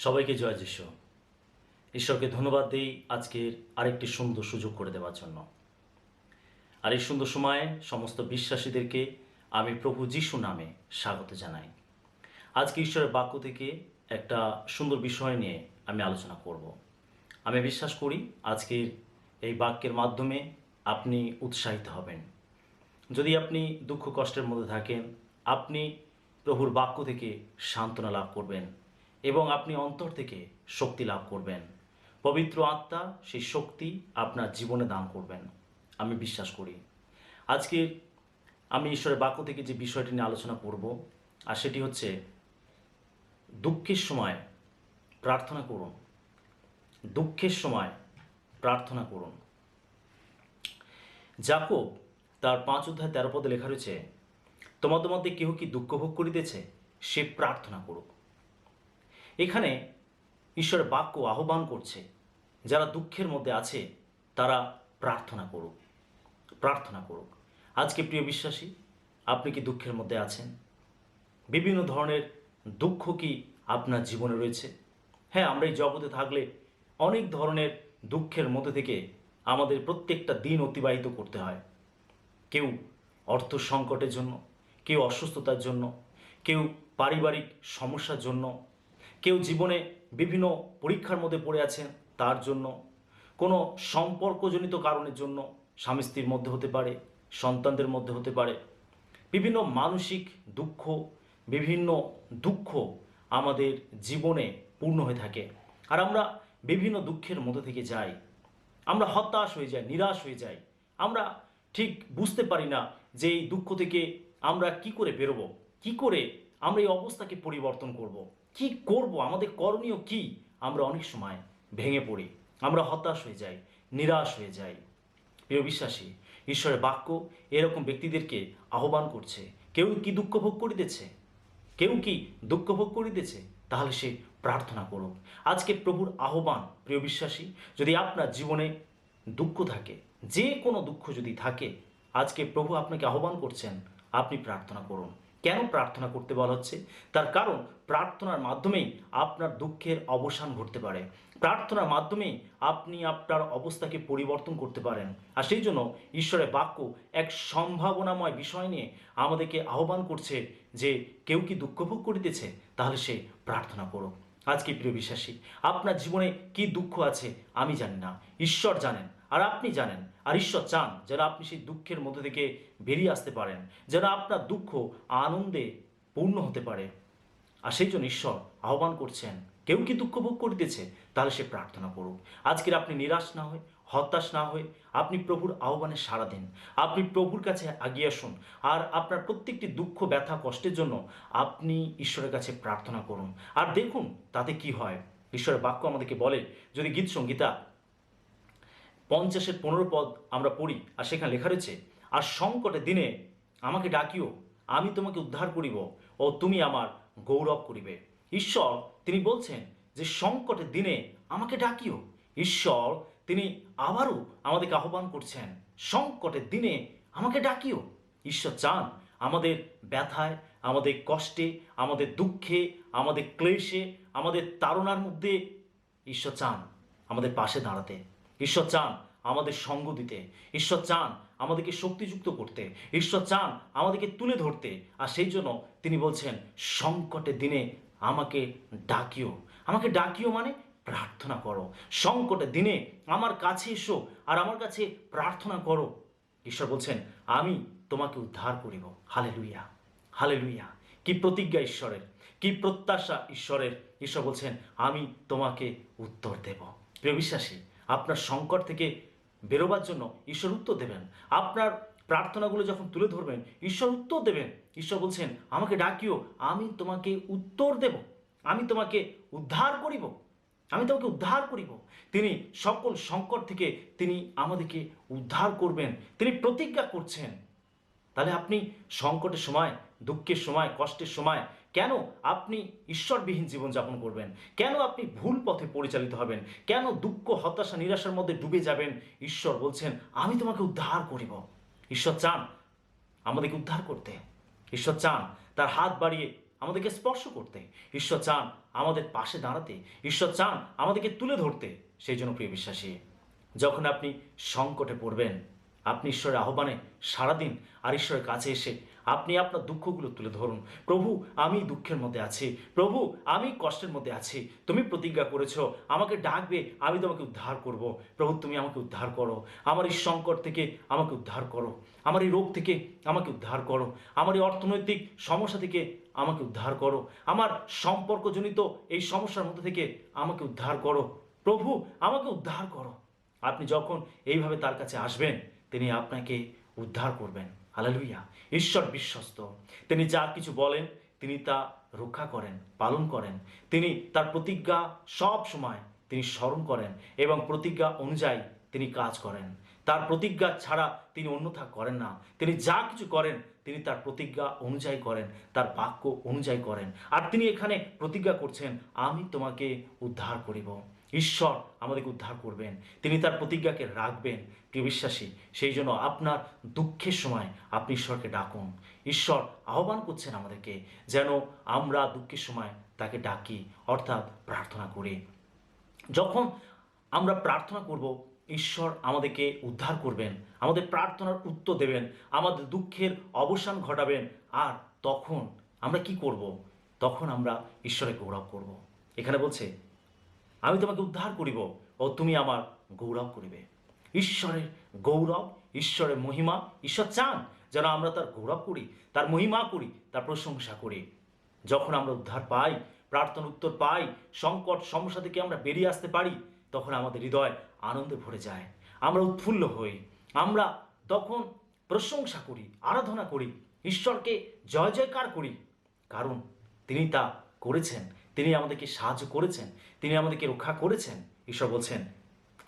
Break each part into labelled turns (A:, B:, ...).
A: সবাইকে জয় যিশু। ঈশ্বরকে ধন্যবাদ দিই আজকের আরেকটি সুন্দর সুযোগ করে দেওয়ার জন্য। আর এই সুন্দর সময়ে সমস্ত বিশ্বাসীদেরকে আমি প্রভু যিশু নামে স্বাগত জানাই। আজকে ঈশ্বরের বাক্য থেকে একটা সুন্দর বিষয় নিয়ে আমি আলোচনা করব। আমি বিশ্বাস করি আজকের এই বাক্যের মাধ্যমে আপনি উৎসাহিত হবেন। যদি আপনি দুঃখ কষ্টের মধ্যে থাকেন, আপনি প্রভুর বাক্য থেকে সান্ত্বনা লাভ করবেন এবং আপনি অন্তর থেকে শক্তি লাভ করবেন। পবিত্র আত্মা সেই শক্তি আপনার জীবনে দান করবেন, আমি বিশ্বাস করি। আজকে আমি ঈশ্বরের বাক্য থেকে যে বিষয়টি নিয়ে আলোচনা করব, আর সেটি হচ্ছে দুঃখের সময় প্রার্থনা করুন। দুঃখের সময় প্রার্থনা করুন। যাকব তার 5 অধ্যায় 13 পদে লেখা রয়েছে, তোমাদের মধ্যে কেহ কি দুঃখ ভোগ করিতেছে, সে প্রার্থনা করুক। এখানে ঈশ্বরের বাক্য আহ্বান করছে, যারা দুঃখের মধ্যে আছে তারা প্রার্থনা করুক, প্রার্থনা করুক। আজকে প্রিয় বিশ্বাসী, আপনি কি দুঃখের মধ্যে আছেন? বিভিন্ন ধরনের দুঃখ কি আপনার জীবনে রয়েছে? হ্যাঁ, আমরা এই জগতে থাকলে অনেক ধরনের দুঃখের মধ্যে থেকে আমাদের প্রত্যেকটা দিন অতিবাহিত করতে হয়। কেউ অর্থ সংকটের জন্য, কেউ অসুস্থতার জন্য, কেউ পারিবারিক সমস্যার জন্য, কেউ জীবনে বিভিন্ন পরীক্ষার মধ্যে পড়ে আছেন তার জন্য, কোনো সম্পর্কজনিত কারণের জন্য, স্বামী স্ত্রীর মধ্যে হতে পারে, সন্তানদের মধ্যে হতে পারে। বিভিন্ন মানসিক দুঃখ, বিভিন্ন দুঃখ আমাদের জীবনে পূর্ণ হয়ে থাকে। আর আমরা বিভিন্ন দুঃখের মধ্যে থেকে যাই, আমরা হতাশ হয়ে যাই, নিরাশ হয়ে যাই। আমরা ঠিক বুঝতে পারি না যে এই দুঃখ থেকে আমরা কি করে বেরোবো, কি করে আমরা এই অবস্থাকে পরিবর্তন করব, কি করব, আমাদের করণীয় কি। আমরা অনেক সময় ভেঙে পড়ি, আমরা হতাশ হয়ে যাই, নিরাশ হয়ে যাই। প্রিয় বিশ্বাসী, ঈশ্বরের বাক্য এরকম ব্যক্তিদেরকে আহ্বান করছে, কেউ কি দুঃখ ভোগ করিতেছে, কেউ কি দুঃখ ভোগ করিতেছে, তাহলে সে প্রার্থনা করুক। আজকে প্রভুর আহ্বান, প্রিয় বিশ্বাসী, যদি আপনার জীবনে দুঃখ থাকে, যে কোনো দুঃখ যদি থাকে, আজকে প্রভু আপনাকে আহ্বান করছেন, আপনি প্রার্থনা করুন। কেন প্রার্থনা করতে বলা হচ্ছে? তার কারণ প্রার্থনার মাধ্যমেই আপনার দুঃখের অবসান ঘটতে পারে। প্রার্থনার মাধ্যমেই আপনি আপনার অবস্থাকে পরিবর্তন করতে পারেন। আর সেই জন্য ঈশ্বরের বাক্য এক সম্ভাবনাময় বিষয় নিয়ে আমাদেরকে আহ্বান করছে যে কেউ কি দুঃখ ভোগ করিতেছে, তাহলে সে প্রার্থনা করুক। আজকে প্রিয় বিশ্বাসী, আপনার জীবনে কি দুঃখ আছে আমি জানি না, ঈশ্বর জানেন আর আপনি জানেন। আর ঈশ্বর চান যেন আপনি সেই দুঃখের মধ্যে থেকে বেরিয়ে আসতে পারেন, যেন আপনার দুঃখ আনন্দে পূর্ণ হতে পারে। আর সেই জন্য ঈশ্বর আহ্বান করছেন, কেউ কি দুঃখ ভোগ করিতেছে, তাহলে সে প্রার্থনা করুক। আজকের আপনি নিরাশ না হয়ে, হতাশ না হয়ে, আপনি প্রভুর আহ্বানে সাড়া দিন। আপনি প্রভুর কাছে এগিয়ে আসুন, আর আপনার প্রত্যেকটি দুঃখ, ব্যথা, কষ্টের জন্য আপনি ঈশ্বরের কাছে প্রার্থনা করুন। আর দেখুন তাতে কি হয়। ঈশ্বরের বাক্য আমাদেরকে বলে, যদি গীত সংগীতা 50-15 আমরা পড়ি, আর সেখানে লেখা রয়েছে, আর সংকটের দিনে আমাকে ডাকিও, আমি তোমাকে উদ্ধার করিব, ও তুমি আমার গৌরব করিবে। ঈশ্বর তিনি বলছেন যে সংকটের দিনে আমাকে ডাকিও। ঈশ্বর তিনি আবারও আমাদেরকে আহ্বান করছেন, সংকটের দিনে আমাকে ডাকিও। ঈশ্বর চান আমাদের ব্যথায়, আমাদের কষ্টে, আমাদের দুঃখে, আমাদের ক্লেশে, আমাদের তাড়নার মধ্যে ঈশ্বর চান আমাদের পাশে দাঁড়াতে। ঈশ্বর চান আমাদের সঙ্গ দিতে। ঈশ্বর চান আমাদেরকে শক্তিযুক্ত করতে। ঈশ্বর চান আমাদেরকে তুলে ধরতে। আর সেই জন্য তিনি বলছেন, সংকটের দিনে আমাকে ডাকিও। আমাকে ডাকিও মানে প্রার্থনা করো। সংকটের দিনে আমার কাছে এসো আর আমার কাছে প্রার্থনা করো। ঈশ্বর বলছেন, আমি তোমাকে উদ্ধার করিব। Hallelujah, hallelujah. কি প্রতিজ্ঞা ঈশ্বরের, কি প্রত্যাশা ঈশ্বরের। ঈশ্বর বলছেন, আমি তোমাকে উত্তর দেব। প্রিয় বিশ্বাসী, আপনার সংকট থেকে বেরোবার জন্য ঈশ্বর উত্তর দেবেন। আপনার প্রার্থনাগুলো যখন তুলে ধরবেন, ঈশ্বর উত্তর দেবেন। ঈশ্বর বলছেন, আমাকে ডাকিও, আমি তোমাকে উত্তর দেব, আমি তোমাকে উদ্ধার করিব, আমি তোমাকে উদ্ধার করিব। তিনি সকল সংকট থেকে তিনি আমাদেরকে উদ্ধার করবেন, তিনি প্রতিজ্ঞা করছেন। তাহলে আপনি সংকটের সময়, দুঃখের সময়, কষ্টের সময় কেন আপনি ঈশ্বরবিহীন জীবনযাপন করবেন? কেন আপনি ভুল পথে পরিচালিত হবেন? কেন দুঃখ, হতাশা, নিরাশার মধ্যে ডুবে যাবেন? ঈশ্বর বলছেন, আমি তোমাকে উদ্ধার করিব। ঈশ্বর চান আমাদেরকে উদ্ধার করতে। ঈশ্বর চান তার হাত বাড়িয়ে আমাদেরকে স্পর্শ করতে, ঈশ্বর চান আমাদের পাশে দাঁড়াতে, ঈশ্বর চান আমাদেরকে তুলে ধরতে। সেই জন্য প্রিয় বিশ্বাসী, যখন আপনি সংকটে পড়বেন, আপনি ঈশ্বরের আহ্বানে সাড়া দিন আর ঈশ্বরের কাছে এসে আপনি আপনার দুঃখগুলো তুলে ধরুন। প্রভু, আমি দুঃখের মধ্যে আছি, প্রভু আমি কষ্টের মধ্যে আছি, তুমি প্রতিজ্ঞা করেছ আমাকে ডাকবে, আমি তোমাকে উদ্ধার করব। প্রভু তুমি আমাকে উদ্ধার করো, আমার এই সংকট থেকে আমাকে উদ্ধার করো, আমার এই রোগ থেকে আমাকে উদ্ধার করো, আমার এই অর্থনৈতিক সমস্যা থেকে আমাকে উদ্ধার করো, আমার সম্পর্কজনিত এই সমস্যার মধ্যে থেকে আমাকে উদ্ধার করো, প্রভু আমাকে উদ্ধার করো। আপনি যখন এইভাবে তার কাছে আসবেন, তিনি আপনাকে উদ্ধার করবেন। হালেলুয়া! ঈশ্বর বিশ্বস্ত, তিনি যা কিছু বলেন তিনি তা রক্ষা করেন, পালন করেন। তিনি তার প্রতিজ্ঞা সব সময় তিনি স্মরণ করেন এবং প্রতিজ্ঞা অনুযায়ী তিনি কাজ করেন। তার প্রতিজ্ঞা ছাড়া তিনি অন্যথা করেন না। তিনি যা কিছু করেন তিনি তার প্রতিজ্ঞা অনুযায়ী করেন, তার বাক্য অনুযায়ী করেন। আর তিনি এখানে প্রতিজ্ঞা করছেন, আমি তোমাকে উদ্ধার করিব। ঈশ্বর আমাদেরকে উদ্ধার করবেন, তিনি তার প্রতিজ্ঞাকে রাখবেন। প্রিয় বিশ্বাসী, সেই জন্য আপনার দুঃখের সময় আপনি ঈশ্বরকে ডাকুন। ঈশ্বর আহ্বান করছেন আমাদেরকে যেন আমরা দুঃখের সময় তাকে ডাকি, অর্থাৎ প্রার্থনা করি। যখন আমরা প্রার্থনা করব, ঈশ্বর আমাদেরকে উদ্ধার করবেন, আমাদের প্রার্থনার উত্তর দেবেন, আমাদের দুঃখের অবসান ঘটাবেন। আর তখন আমরা কি করব? তখন আমরা ঈশ্বরের গৌরব করব। এখানে বলছে, আমি তোমাকে উদ্ধার করিব ও তুমি আমার গৌরব করিবে। ঈশ্বরের গৌরব, ঈশ্বরের মহিমা, ঈশ্বর চান যেন আমরা তার গৌরব করি, তার মহিমা করি, তার প্রশংসা করি। যখন আমরা উদ্ধার পাই, প্রার্থনা উত্তর পাই, সংকট সমস্যা থেকে আমরা বেরিয়ে আসতে পারি, তখন আমাদের হৃদয় আনন্দে ভরে যায়, আমরা উৎফুল্ল হই, আমরা তখন প্রশংসা করি, আরাধনা করি, ঈশ্বরকে জয় জয়কার করি। কারণ তিনি তা করেছেন, তিনি আমাদেরকে সাহায্য করেছেন, তিনি আমাদেরকে রক্ষা করেছেন। ঈশ্বর বলছেন,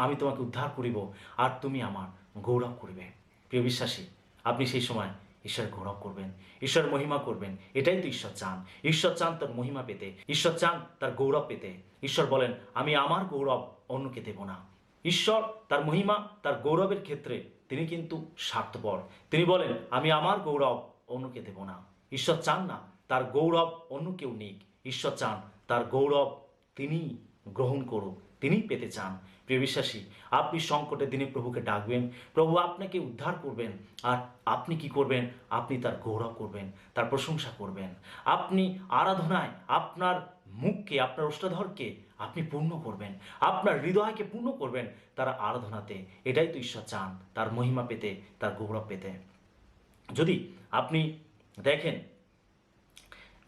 A: আমি তোমাকে উদ্ধার করিব আর তুমি আমার গৌরব করিবে। প্রিয় বিশ্বাসী, আপনি সেই সময় ঈশ্বরের গৌরব করবেন, ঈশ্বরের মহিমা করবেন। এটাই তো ঈশ্বর চান। ঈশ্বর চান তার মহিমা পেতে, ঈশ্বর চান তার গৌরব পেতে। ঈশ্বর বলেন, আমি আমার গৌরব অন্যকে দেব না। ঈশ্বর তার মহিমা, তার গৌরবের ক্ষেত্রে তিনি কিন্তু স্বার্থপর। তিনি বলেন, আমি আমার গৌরব অন্যকে দেব না। ঈশ্বর চান না তার গৌরব অন্য কেউ নিক। ঈশ্বর চান তার গৌরব তিনি গ্রহণ করুক, তিনি পেতে চান। প্রিয় বিশ্বাসী, আপনি সংকটের দিনে প্রভুকে ডাকবেন, প্রভু আপনাকে উদ্ধার করবেন। আর আপনি কি করবেন? আপনি তার গৌরব করবেন, তার প্রশংসা করবেন। আপনি আরাধনায় আপনার মুখকে, আপনার ওষ্ঠাধরকে আপনি পূর্ণ করবেন, আপনার হৃদয়কে পূর্ণ করবেন তার আরাধনাতে। এটাই তো ঈশ্বর চান, তার মহিমা পেতে, তার গৌরব পেতে। যদি আপনি দেখেন,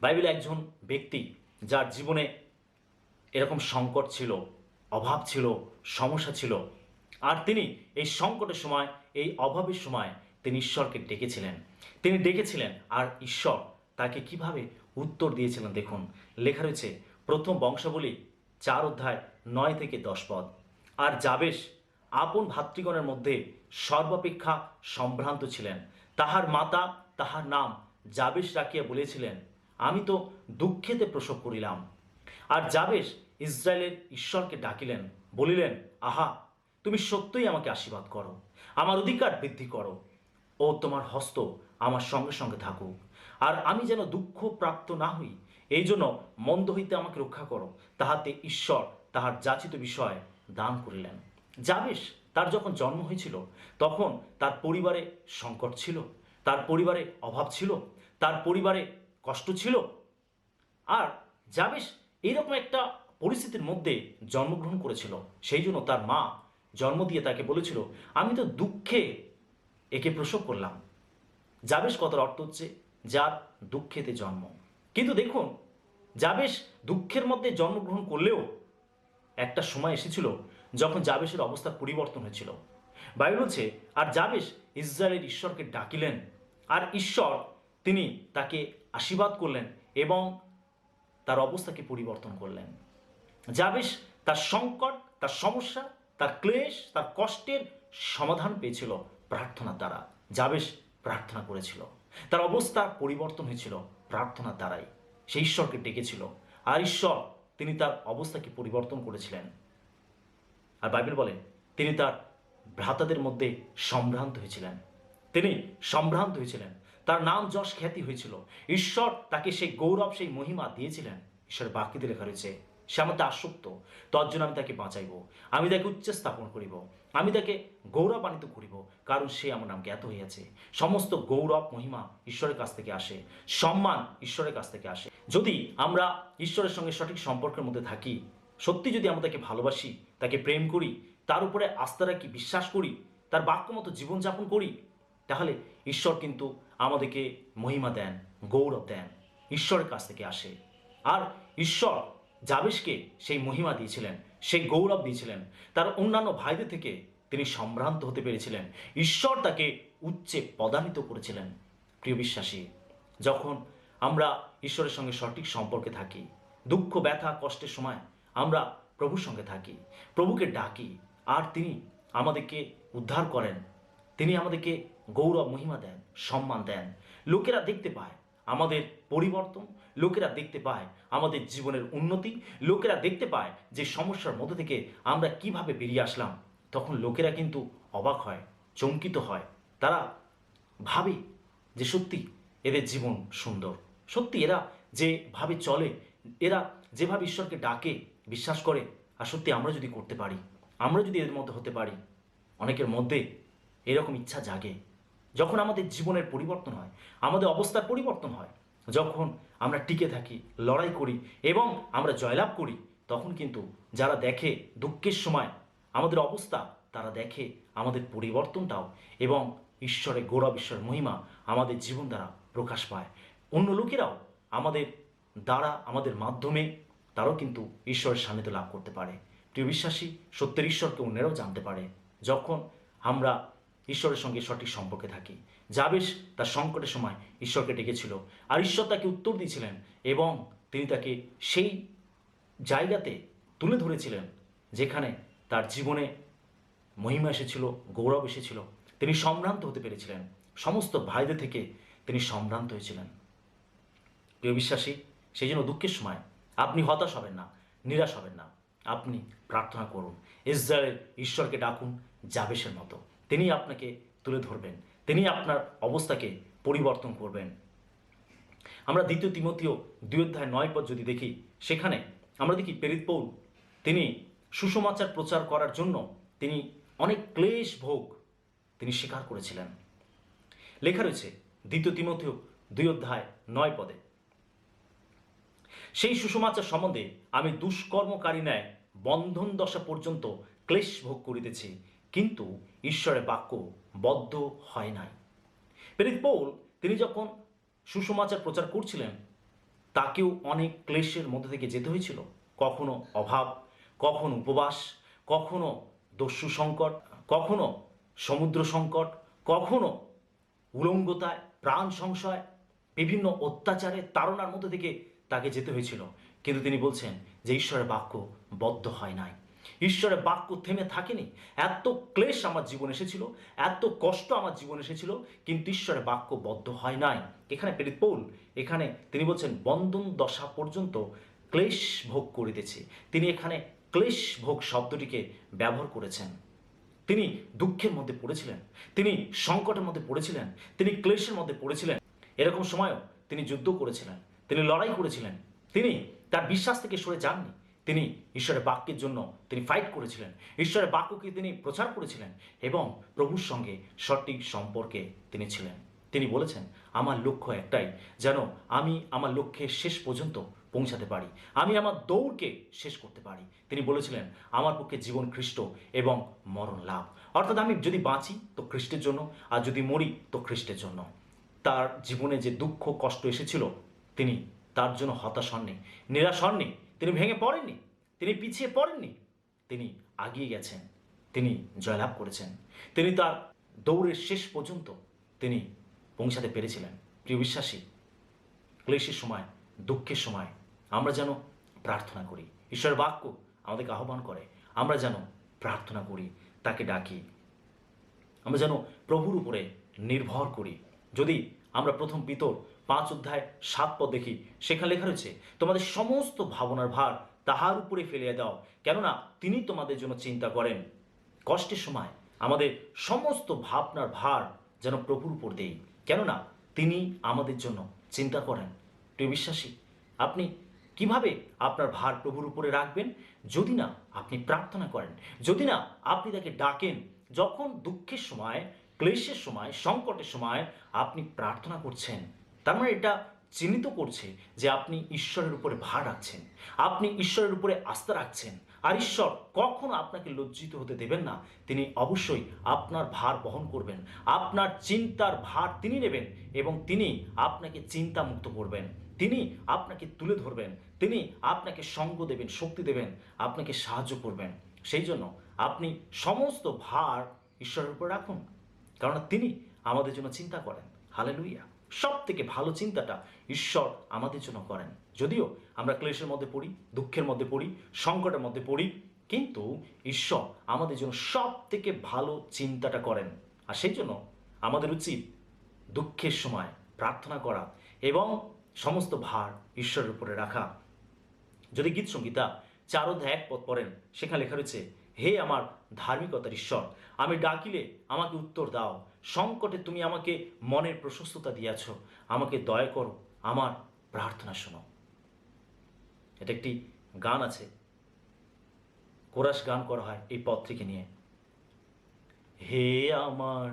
A: বাইবেলে একজন ব্যক্তি যার জীবনে এরকম সংকট ছিল, অভাব ছিল, সমস্যা ছিল, আর তিনি এই সংকটের সময়, এই অভাবের সময় তিনি ঈশ্বরকে ডেকেছিলেন। তিনি ডেকেছিলেন আর ঈশ্বর তাকে কিভাবে উত্তর দিয়েছিলেন দেখুন। লেখা রয়েছে প্রথম বংশাবলী 4 অধ্যায় 9 থেকে 10 পদ। আর যাবেশ আপন ভাতৃগণের মধ্যে সর্বাপেক্ষা সম্ভ্রান্ত ছিলেন। তাহার মাতা তাহার নাম যাবেশ রাখিয়া বলেছিলেন, আমি তো দুঃখেতে প্রসব করিলাম। আর যাবেশ ইসরায়েলের ঈশ্বরকে ডাকিলেন, বলিলেন, আহা, তুমি সত্যই আমাকে আশীর্বাদ করো, আমার অধিকার বৃদ্ধি করো, ও তোমার হস্ত আমার সঙ্গে সঙ্গে থাকুক, আর আমি যেন দুঃখ প্রাপ্ত না হই, এই জন্য মন্দ হইতে আমাকে রক্ষা করো। তাহাতে ঈশ্বর তাহার যাচিত বিষয় দান করিলেন। যাবেশ তার যখন জন্ম হয়েছিল, তখন তার পরিবারে সংকট ছিল, তার পরিবারে অভাব ছিল, তার পরিবারে কষ্ট ছিল। আর যাবেশ এইরকম একটা পরিস্থিতির মধ্যে জন্মগ্রহণ করেছিল। সেই জন্য তার মা জন্ম দিয়ে তাকে বলেছিল, আমি তো দুঃখে একে প্রসব করলাম। যাবেশ কথার অর্থ হচ্ছে যার দুঃখেতে জন্ম। কিন্তু দেখুন, যাবেশ দুঃখের মধ্যে জন্মগ্রহণ করলেও একটা সময় এসেছিল যখন যাবেশের অবস্থার পরিবর্তন হয়েছিল। বাইবেল বলছে, আর যাবেশ ইসরায়েলের ঈশ্বরকে ডাকিলেন, আর ঈশ্বর তিনি তাকে আশীর্বাদ করলেন এবং তার অবস্থাকে পরিবর্তন করলেন। যাবেশ তার সংকট, তার সমস্যা, তার ক্লেশ, তার কষ্টের সমাধান পেয়েছিল প্রার্থনার দ্বারা। যাবেশ প্রার্থনা করেছিল, তার অবস্থা পরিবর্তন হয়েছিল প্রার্থনার দ্বারাই। সেই ঈশ্বরকে ডেকেছিল আর ঈশ্বর তিনি তার অবস্থাকে পরিবর্তন করেছিলেন। আর বাইবেল বলে তিনি তার ভ্রাতাদের মধ্যে সম্ভ্রান্ত হয়েছিলেন, তিনি সম্ভ্রান্ত হয়েছিলেন। তার নাম যশ খ্যাতি হয়েছিল। ঈশ্বর তাকে সেই গৌরব, সেই মহিমা দিয়েছিলেন। ঈশ্বরের বাক্যতে লেখা রয়েছে, সে আমাকে আসক্ত, তর জন্য আমি তাকে বাঁচাইব, আমি তাকে উচ্চ স্থাপন করিব, আমি তাকে গৌরবান্বিত করিব, কারণ সে আমার নাম জ্ঞাত হইয়াছে। সমস্ত গৌরব মহিমা ঈশ্বরের কাছ থেকে আসে, সম্মান ঈশ্বরের কাছ থেকে আসে। যদি আমরা ঈশ্বরের সঙ্গে সঠিক সম্পর্কের মধ্যে থাকি, সত্যি যদি আমরা তাকে ভালোবাসি, তাকে প্রেম করি, তার উপরে আস্থা রাখি, বিশ্বাস করি, তার বাক্য মতো জীবনযাপন করি, তাহলে ঈশ্বর কিন্তু আমাদেরকে মহিমা দেন, গৌরব দেন, ঈশ্বরের কাছ থেকে আসে। আর ঈশ্বর যাবেশকে সেই মহিমা দিয়েছিলেন, সেই গৌরব দিয়েছিলেন। তার অন্যান্য ভাইদের থেকে তিনি সম্ভ্রান্ত হতে পেরেছিলেন। ঈশ্বর তাকে উচ্চে পদান্বিত করেছিলেন। প্রিয় বিশ্বাসী, যখন আমরা ঈশ্বরের সঙ্গে সঠিক সম্পর্কে থাকি, দুঃখ ব্যথা কষ্টের সময় আমরা প্রভুর সঙ্গে থাকি, প্রভুকে ডাকি, আর তিনি আমাদেরকে উদ্ধার করেন, তিনি আমাদেরকে গৌরব মহিমা দেন, সম্মান দেন। লোকেরা দেখতে পায় আমাদের পরিবর্তন, লোকেরা দেখতে পায় আমাদের জীবনের উন্নতি, লোকেরা দেখতে পায় যে সমস্যার মধ্যে থেকে আমরা কিভাবে বেরিয়ে আসলাম। তখন লোকেরা কিন্তু অবাক হয়, চমকিত হয়। তারা ভাবে যে সত্যি এদের জীবন সুন্দর, সত্যি এরা যেভাবে চলে, এরা যেভাবে ঈশ্বরকে ডাকে, বিশ্বাস করে, আর সত্যি আমরা যদি করতে পারি, আমরা যদি এদের মধ্যে হতে পারি। অনেকের মধ্যে এরকম ইচ্ছা জাগে। যখন আমাদের জীবনের পরিবর্তন হয়, আমাদের অবস্থার পরিবর্তন হয়, যখন আমরা টিকে থাকি, লড়াই করি এবং আমরা জয়লাভ করি, তখন কিন্তু যারা দেখে দুঃখের সময় আমাদের অবস্থা, তারা দেখে আমাদের পরিবর্তনটাও, এবং ঈশ্বরের গৌরব, ঈশ্বরের মহিমা আমাদের জীবন দ্বারা প্রকাশ পায়। অন্য লোকেরাও আমাদের দ্বারা, আমাদের মাধ্যমে তারাও কিন্তু ঈশ্বরের সান্নিধ্য লাভ করতে পারে। প্রিয় বিশ্বাসী, সত্যের ঈশ্বরকে অন্যেরাও জানতে পারে যখন আমরা ঈশ্বরের সঙ্গে সঠিক সম্পর্কে থাকি। যাবেশ তার সংকটের সময় ঈশ্বরকে ডেকেছিল, আর ঈশ্বর তাকে উত্তর দিয়েছিলেন, এবং তিনি তাকে সেই জায়গাতে তুলে ধরেছিলেন যেখানে তার জীবনে মহিমা এসেছিল, গৌরব এসেছিল। তিনি সম্ভ্রান্ত হতে পেরেছিলেন, সমস্ত ভাইদের থেকে তিনি সম্ভ্রান্ত হয়েছিলেন। প্রিয় বিশ্বাসী, সেই জন্য দুঃখের সময় আপনি হতাশ হবেন না, নিরাশ হবেন না, আপনি প্রার্থনা করুন, ইসরায়েলের ঈশ্বরকে ডাকুন যাবেশের মতো। তিনি আপনাকে তুলে ধরবেন, তিনি আপনার অবস্থাকে পরিবর্তন করবেন। আমরা 2 তিমথিও 2:9 যদি দেখি, সেখানে আমরা দেখি প্রেরিত পৌল তিনি সুসমাচার প্রচার করার জন্য তিনি অনেক ক্লেশ ভোগ তিনি স্বীকার করেছিলেন। লেখা রয়েছে 2 তিমথিও 2:9, সেই সুসমাচার সম্বন্ধে আমি দুষ্কর্মকারী ন্যায় বন্ধন দশা পর্যন্ত ক্লেশ ভোগ করিতেছি, কিন্তু ঈশ্বরের বাক্য বদ্ধ হয় নাই। প্রেরিত পৌল তিনি যখন সুসমাচার প্রচার করছিলেন, তাকেও অনেক ক্লেশের মধ্যে থেকে যেতে হয়েছিল। কখনো অভাব, কখনো উপবাস, কখনো দস্যু সংকট, কখনো সমুদ্র সংকট, কখনো উলঙ্গতায়, প্রাণ সংশয়, বিভিন্ন অত্যাচারে, তাড়নার মধ্যে থেকে তাকে যেতে হয়েছিল। কিন্তু তিনি বলছেন যে ঈশ্বরের বাক্য বদ্ধ হয় নাই, ঈশ্বরের বাক্য থেমে থাকেনি। এত ক্লেশ আমার জীবন এসেছিল, এত কষ্ট আমার জীবন এসেছিল, কিন্তু ঈশ্বরের বাক্য বদ্ধ হয় নাই। এখানে প্রেরিত পৌল এখানে তিনি বলছেন বন্ধন দশা পর্যন্ত ক্লেশ ভোগ করিতেছে। তিনি এখানে ক্লেশ ভোগ শব্দটিকে ব্যবহার করেছেন। তিনি দুঃখের মধ্যে পড়েছিলেন, তিনি সংকটের মধ্যে পড়েছিলেন, তিনি ক্লেশের মধ্যে পড়েছিলেন। এরকম সময়ও তিনি যুদ্ধ করেছিলেন, তিনি লড়াই করেছিলেন, তিনি তার বিশ্বাস থেকে সরে যাননি। তিনি ঈশ্বরের বাক্যের জন্য তিনি ফাইট করেছিলেন, ঈশ্বরের বাক্যকে তিনি প্রচার করেছিলেন, এবং প্রভুর সঙ্গে সঠিক সম্পর্কে তিনি ছিলেন। তিনি বলেছেন, আমার লক্ষ্য একটাই, যেন আমি আমার লক্ষ্যের শেষ পর্যন্ত পৌঁছাতে পারি, আমি আমার দৌড়কে শেষ করতে পারি। তিনি বলেছিলেন, আমার পক্ষে জীবন খ্রিস্ট এবং মরণ লাভ। অর্থাৎ আমি যদি বাঁচি তো খ্রিস্টের জন্য, আর যদি মরি তো খ্রিস্টের জন্য। তার জীবনে যে দুঃখ কষ্ট এসেছিল, তিনি তার জন্য হতাশ হননি, নিরাশ হননি, তিনি ভেঙে পড়েননি, তিনি পিছিয়ে পড়েননি, তিনি আগিয়ে গেছেন, তিনি জয়লাভ করেছেন, তিনি তার দৌড়ের শেষ পর্যন্ত তিনি পৌঁছাতে পেরেছিলেন। প্রিয় বিশ্বাসী, ক্লেশের সময়, দুঃখের সময় আমরা যেন প্রার্থনা করি। ঈশ্বরের বাক্য আমাদেরকে আহ্বান করে আমরা যেন প্রার্থনা করি, তাকে ডাকি, আমরা যেন প্রভুর উপরে নির্ভর করি। যদি আমরা 1 পিতর 5:7 দেখি, সেখানে লেখা রয়েছে, তোমাদের সমস্ত ভাবনার ভার তাহার উপরে ফেলিয়া দাও, কেননা তিনি তোমাদের জন্য চিন্তা করেন। কষ্টের সময় আমাদের সমস্ত ভাবনার ভার যেন প্রভুর উপর দেই, কেননা তিনি আমাদের জন্য চিন্তা করেন। প্রিয় বিশ্বাসী, আপনি কিভাবে আপনার ভার প্রভুর উপরে রাখবেন? যদি না আপনি প্রার্থনা করেন, যদি না আপনি তাকে ডাকেন। যখন দুঃখের সময়, ক্লেশের সময়, সংকটের সময় আপনি প্রার্থনা করছেন, তার মানে এটা চিহ্নিত করছে যে আপনি ঈশ্বরের উপরে ভার রাখছেন, আপনি ঈশ্বরের উপরে আস্থা রাখছেন। আর ঈশ্বর কখনো আপনাকে লজ্জিত হতে দেবেন না। তিনি অবশ্যই আপনার ভার বহন করবেন, আপনার চিন্তার ভার তিনি নেবেন এবং তিনি আপনাকে চিন্তামুক্ত করবেন। তিনি আপনাকে তুলে ধরবেন, তিনি আপনাকে সঙ্গ দেবেন, শক্তি দেবেন, আপনাকে সাহায্য করবেন। সেই জন্য আপনি সমস্ত ভার ঈশ্বরের উপর রাখুন, কারণ তিনি আমাদের জন্য চিন্তা করেন। হালেলুইয়া। সব থেকে ভালো চিন্তাটা ঈশ্বর আমাদের জন্য করেন। যদিও আমরা ক্লেশের মধ্যে পড়ি, দুঃখের মধ্যে পড়ি, সংকটের মধ্যে পড়ি, কিন্তু ঈশ্বর আমাদের জন্য সব থেকে ভালো চিন্তাটা করেন। আর সেই জন্য আমাদের উচিত দুঃখের সময় প্রার্থনা করা এবং সমস্ত ভার ঈশ্বরের উপরে রাখা। যদি গীত সংগীতা 4:1 পড়েন, সেখানে লেখা রয়েছে, হে আমার ধার্মিকতার ঈশ্বর, আমি ডাকিলে আমাকে উত্তর দাও। সংকটে তুমি আমাকে মনের প্রশস্ততা দিয়াছ, আমাকে দয়া করো, আমার প্রার্থনা শোনো। এটা একটি গান আছে, কোরাস গান করা হয় এই পত্রিকে নিয়ে। হে আমার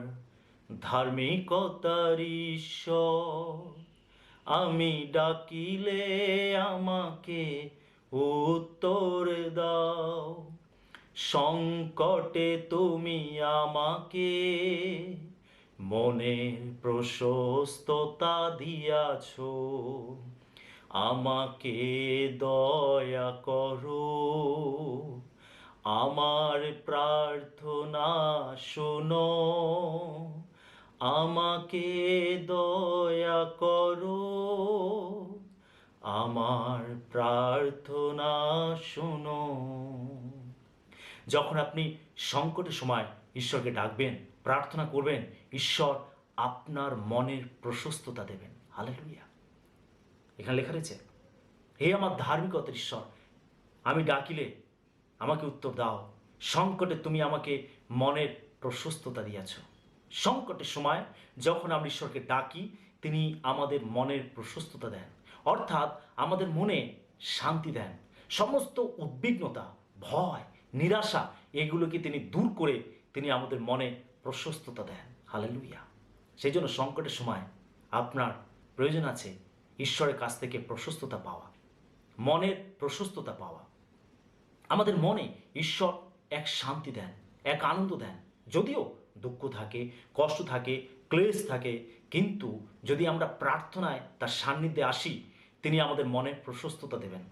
A: ধার্মিকতার ঈশ্বর, আমি ডাকিলে আমাকে উত্তর দাও। সংকটে তুমি আমাকে মনের প্রশস্ততা দিয়াছ, আমাকে দয়া করো, আমার প্রার্থনা শোনো, আমাকে দয়া করো, আমার প্রার্থনা শোনো। যখন আপনি সংকটের সময় ঈশ্বরকে ডাকবেন, প্রার্থনা করবেন, ঈশ্বর আপনার মনের প্রশস্ততা দেবেন। হালেলুয়া। এখানে লেখা রয়েছে, হে আমার ধার্মিকতার ঈশ্বর, আমি ডাকিলে আমাকে উত্তর দাও। সংকটে তুমি আমাকে মনের প্রশস্ততা দিয়াছ। সংকটের সময় যখন আমরা ঈশ্বরকে ডাকি, তিনি আমাদের মনের প্রশস্ততা দেন, অর্থাৎ আমাদের মনে শান্তি দেন। সমস্ত উদ্বিগ্নতা, ভয়, নিরাশা এগুলোকে তিনি দূর করে তিনি আমাদের মনে প্রশস্ততা দেন। হালেলুয়া। সেই জন্য সংকটের সময় আপনার প্রয়োজন আছে ঈশ্বরের কাছ থেকে প্রশস্ততা পাওয়া, মনের প্রশস্ততা পাওয়া। আমাদের মনে ঈশ্বর এক শান্তি দেন, এক আনন্দ দেন। যদিও দুঃখ থাকে, কষ্ট থাকে, ক্লেশ থাকে, কিন্তু যদি আমরা প্রার্থনায় তার সান্নিধ্যে আসি, তিনি আমাদের মনে প্রশস্ততা দেবেন।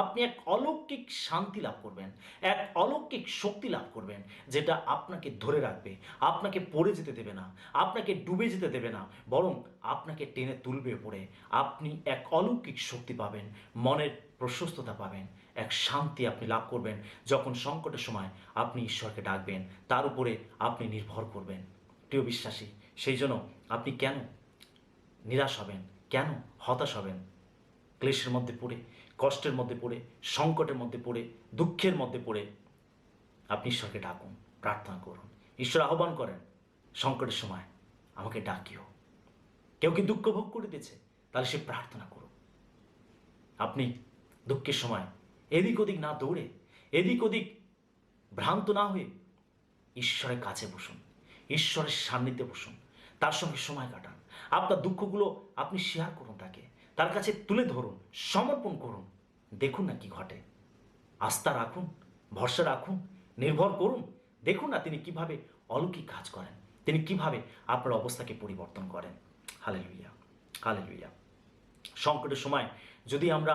A: আপনি এক অলৌকিক শান্তি লাভ করবেন, এক অলৌকিক শক্তি লাভ করবেন, যেটা আপনাকে ধরে রাখবে, আপনাকে পড়ে যেতে দেবে না, আপনাকে ডুবে যেতে দেবে না, বরং আপনাকে টেনে তুলবে পড়ে। আপনি এক অলৌকিক শক্তি পাবেন, মনের প্রশস্ততা পাবেন, এক শান্তি আপনি লাভ করবেন। যখন সংকটের সময় আপনি ঈশ্বরকে ডাকবেন, তার উপরে আপনি নির্ভর করবেন। প্রিয় বিশ্বাসী, সেই জন্য আপনি কেন নিরাশ হবেন, কেন হতাশ হবেন? ক্লেশের মধ্যে পড়ে, কষ্টের মধ্যে পড়ে, সংকটের মধ্যে পড়ে, দুঃখের মধ্যে পড়ে আপনি ঈশ্বরকে ডাকুন, প্রার্থনা করুন। ঈশ্বর আহ্বান করেন, সংকটের সময় আমাকে ডাকিও। কেউ কি দুঃখ ভোগ করিতেছে, তাহলে সে প্রার্থনা করুন। আপনি দুঃখের সময় এদিক ওদিক না দৌড়ে, এদিক ওদিক ভ্রান্ত না হয়ে ঈশ্বরের কাছে বসুন, ঈশ্বরের সান্নিধ্যে বসুন, তার সঙ্গে সময় কাটান। আপনার দুঃখগুলো আপনি শেয়ার করুন, তাকে তার কাছে তুলে ধরুন, সমর্পণ করুন। দেখুন না কি ঘটে। আস্থা রাখুন, ভরসা রাখুন, নির্ভর করুন। দেখুন না তিনি কিভাবে অলৌকিক কাজ করেন, তিনি কিভাবে আপনার অবস্থাকে পরিবর্তন করেন। Hallelujah, hallelujah. সংকটের সময় যদি আমরা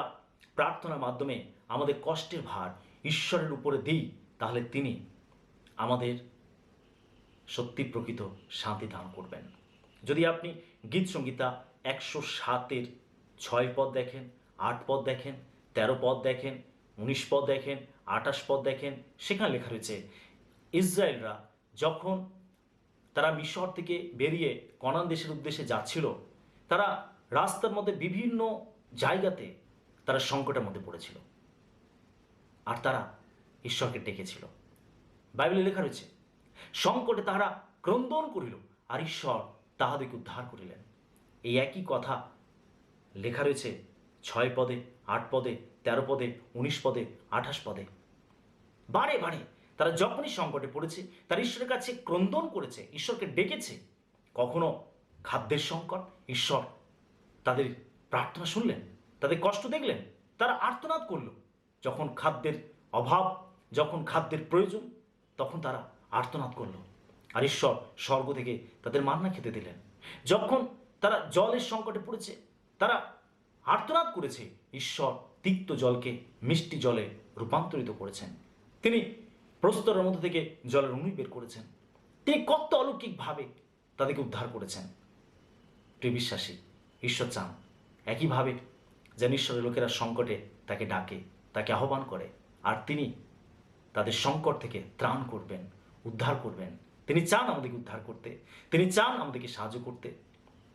A: প্রার্থনার মাধ্যমে আমাদের কষ্টের ভার ঈশ্বরের উপরে দিই, তাহলে তিনি আমাদের সত্যি প্রকৃত শান্তি দান করবেন। যদি আপনি গীত সংগীতা 107-6 পদ দেখেন, 8 পদ দেখেন, 13 পদ দেখেন, 19 পদ দেখেন, 28 পদ দেখেন, সেখানে লেখা রয়েছে, ইসরায়েলরা যখন তারা মিশর থেকে বেরিয়ে কনান দেশের উদ্দেশ্যে যাচ্ছিল, তারা রাস্তার মধ্যে বিভিন্ন জায়গাতে তারা সংকটের মধ্যে পড়েছিল, আর তারা ঈশ্বরকে ডেকেছিল। বাইবেলে লেখা রয়েছে, সংকটে তাহারা ক্রন্দন করিল, আর ঈশ্বর তাহাদেরকে উদ্ধার করিলেন। এই একই কথা লেখা রয়েছে 6 পদে, 8 পদে, 13 পদে, 19 পদে, 28 পদে। বারে বারে তারা যখনই সংকটে পড়েছে, তারা ঈশ্বরের কাছে ক্রন্দন করেছে, ঈশ্বরকে ডেকেছে। কখনো খাদ্যের সংকট, ঈশ্বর তাদের প্রার্থনা শুনলেন, তাদের কষ্ট দেখলেন, তারা আর্তনাদ করল। যখন খাদ্যের অভাব, যখন খাদ্যের প্রয়োজন, তখন তারা আর্তনাদ করল, আর ঈশ্বর স্বর্গ থেকে তাদের মান্না খেতে দিলেন। যখন তারা জলের সংকটে পড়েছে, তারা আর্তনাদ করেছে, ঈশ্বর তিক্ত জলকে মিষ্টি জলে রূপান্তরিত করেছেন। তিনি প্রস্তরের মধ্যে থেকে জলের অণু বের করেছেন। তিনি কত অলৌকিকভাবে তাদেরকে উদ্ধার করেছেন। প্রিয় বিশ্বাসী, ঈশ্বর চান একইভাবে যেন ঈশ্বরের লোকেরা সংকটে তাকে ডাকে, তাকে আহ্বান করে, আর তিনি তাদের সংকট থেকে ত্রাণ করবেন, উদ্ধার করবেন। তিনি চান আমাদেরকে উদ্ধার করতে, তিনি চান আমাদেরকে সাহায্য করতে।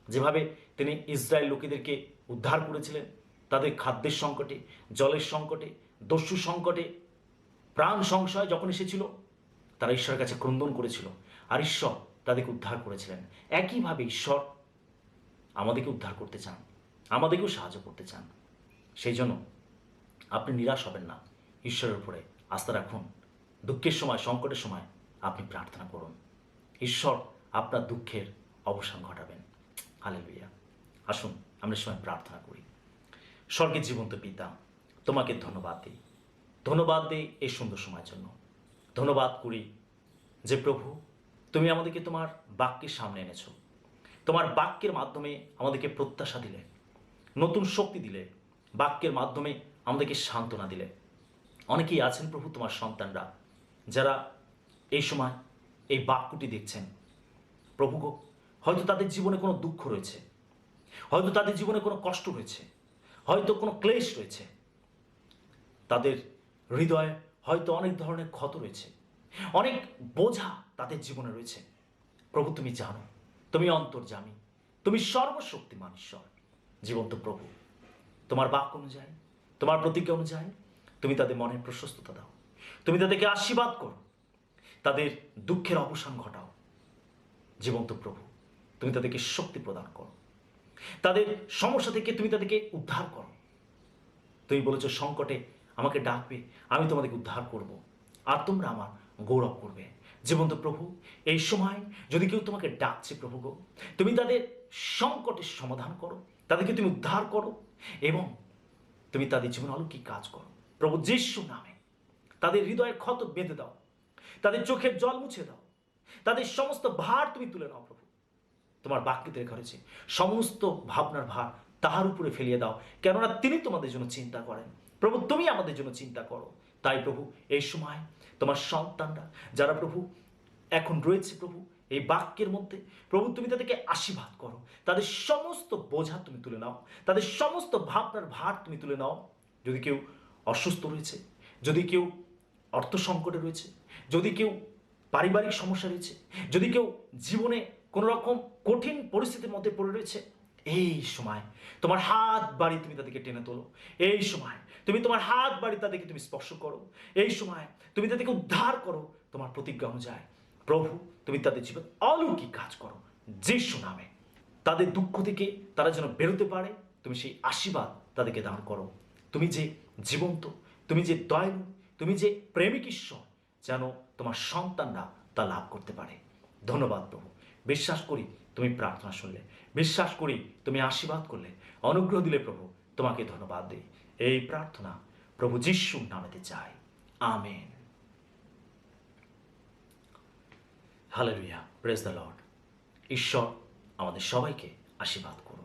A: যেভাবে তিনি ইসরায়েল লোকেদেরকে উদ্ধার করেছিলেন তাদের খাদ্যের সংকটে, জলের সংকটে, দস্যু সংকটে, প্রাণ সংশয় যখন এসেছিল, তারা ঈশ্বরের কাছে ক্রন্দন করেছিল, আর ঈশ্বর তাদেরকে উদ্ধার করেছিলেন। একইভাবে ঈশ্বর আমাদেরকে উদ্ধার করতে চান, আমাদেরকেও সাহায্য করতে চান। সেই জন্য আপনি নিরাশ হবেন না, ঈশ্বরের উপরে আস্থা রাখুন। দুঃখের সময়, সংকটের সময় আপনি প্রার্থনা করুন, ঈশ্বর আপনার দুঃখের অবসান ঘটাবেন। হালেলুয়া। আসুন আমরা সময় প্রার্থনা করি। স্বর্গের জীবন্ত পিতা, তোমাকে ধন্যবাদ দিই, ধন্যবাদ দিই এই সুন্দর সময়ের জন্য। ধন্যবাদ করি যে প্রভু, তুমি আমাদেরকে তোমার বাক্যের সামনে এনেছো। তোমার বাক্যের মাধ্যমে আমাদেরকে প্রত্যাশা দিলে, নতুন শক্তি দিলে, বাক্যের মাধ্যমে আমাদেরকে সান্ত্বনা দিলে। অনেকেই আছেন প্রভু তোমার সন্তানরা, যারা এই সময় এই বাক্যটি দেখছেন। প্রভু গো, হয়তো তাদের জীবনে কোনো দুঃখ রয়েছে, হয়তো তাদের জীবনে কোনো কষ্ট রয়েছে, হয়তো কোনো ক্লেশ রয়েছে, তাদের হৃদয়ে হয়তো অনেক ধরনের ক্ষত রয়েছে, অনেক বোঝা তাদের জীবনে রয়েছে। প্রভু তুমি জানো, তুমি অন্তর্যামী, তুমি সর্বশক্তিমান ঈশ্বর, জীবন্ত প্রভু। তোমার বাক্য অনুযায়ী, তোমার প্রতিজ্ঞা অনুযায়ী তুমি তাদের মনের প্রশস্ততা দাও, তুমি তাদেরকে আশীর্বাদ করো, তাদের দুঃখের অবসান ঘটাও। জীবন্ত প্রভু, তুমি তাদেরকে শক্তি প্রদান করো, তাদের সমস্যা থেকে তুমি তাদেরকে উদ্ধার করো। তুমি বলেছো সংকটে আমাকে ডাকবে, আমি তোমাদেরকে উদ্ধার করব, আর তোমরা আমার গৌরব করবে। জীবন্ত প্রভু, এই সময় যদি কেউ তোমাকে ডাকছে প্রভু গো, তুমি তাদের সংকটের সমাধান করো, তাদেরকে তুমি উদ্ধার করো, এবং তুমি তাদের জীবনে অলৌকিক কাজ করো প্রভু যিশুর নামে। তাদের হৃদয়ের ক্ষত বেঁধে দাও, তাদের চোখের জল মুছে দাও, তাদের সমস্ত ভার তুমি তুলে নাও প্রভু। তোমার বাক্যতে লেখা রয়েছে, সমস্ত ভাবনার ভার তাহার উপরে ফেলিয়ে দাও, কেননা তিনি তোমাদের জন্য চিন্তা করেন। প্রভু, তুমি আমাদের জন্য চিন্তা করো। তাই প্রভু, এই সময় তোমার সন্তানরা যারা প্রভু এখন রয়েছে প্রভু এই বাক্যের মধ্যে, প্রভু তুমি তাদেরকে আশীর্বাদ করো, তাদের সমস্ত বোঝা তুমি তুলে নাও, তাদের সমস্ত ভাবনার ভার তুমি তুলে নাও। যদি কেউ অসুস্থ রয়েছে, যদি কেউ অর্থ সংকটে রয়েছে, যদি কেউ পারিবারিক সমস্যা রয়েছে, যদি কেউ জীবনে কোনো রকম কঠিন পরিস্থিতির মধ্যে পড়ে রয়েছে, এই সময় তোমার হাত বাড়ি তুমি তাদেরকে টেনে তোলো। এই সময় তুমি তোমার হাত বাড়ি তাদেরকে তুমি স্পর্শ করো। এই সময় তুমি তাদেরকে উদ্ধার করো তোমার প্রতিজ্ঞা অনুযায়ী। প্রভু, তুমি তাদের জীবন অলৌকিক কাজ করো যিশু নামে। তাদের দুঃখ থেকে তারা যেন বেরোতে পারে, তুমি সেই আশীর্বাদ তাদেরকে দান করো। তুমি যে জীবন্ত, তুমি যে দয়ালু, তুমি যে প্রেমিক ঈশ্বর, যেন তোমার সন্তানরা তা লাভ করতে পারে। ধন্যবাদ প্রভু। বিশ্বাস করি তুমি প্রার্থনা শুনলে, বিশ্বাস করি তুমি আশীর্বাদ করলে, অনুগ্রহ দিলে প্রভু। তোমাকে ধন্যবাদ দিই। এই প্রার্থনা প্রভু যিশুর নামেতে চাই, amen. Hallelujah, praise the lord. ঈশ্বর আমাদের সবাইকে আশীর্বাদ করুন।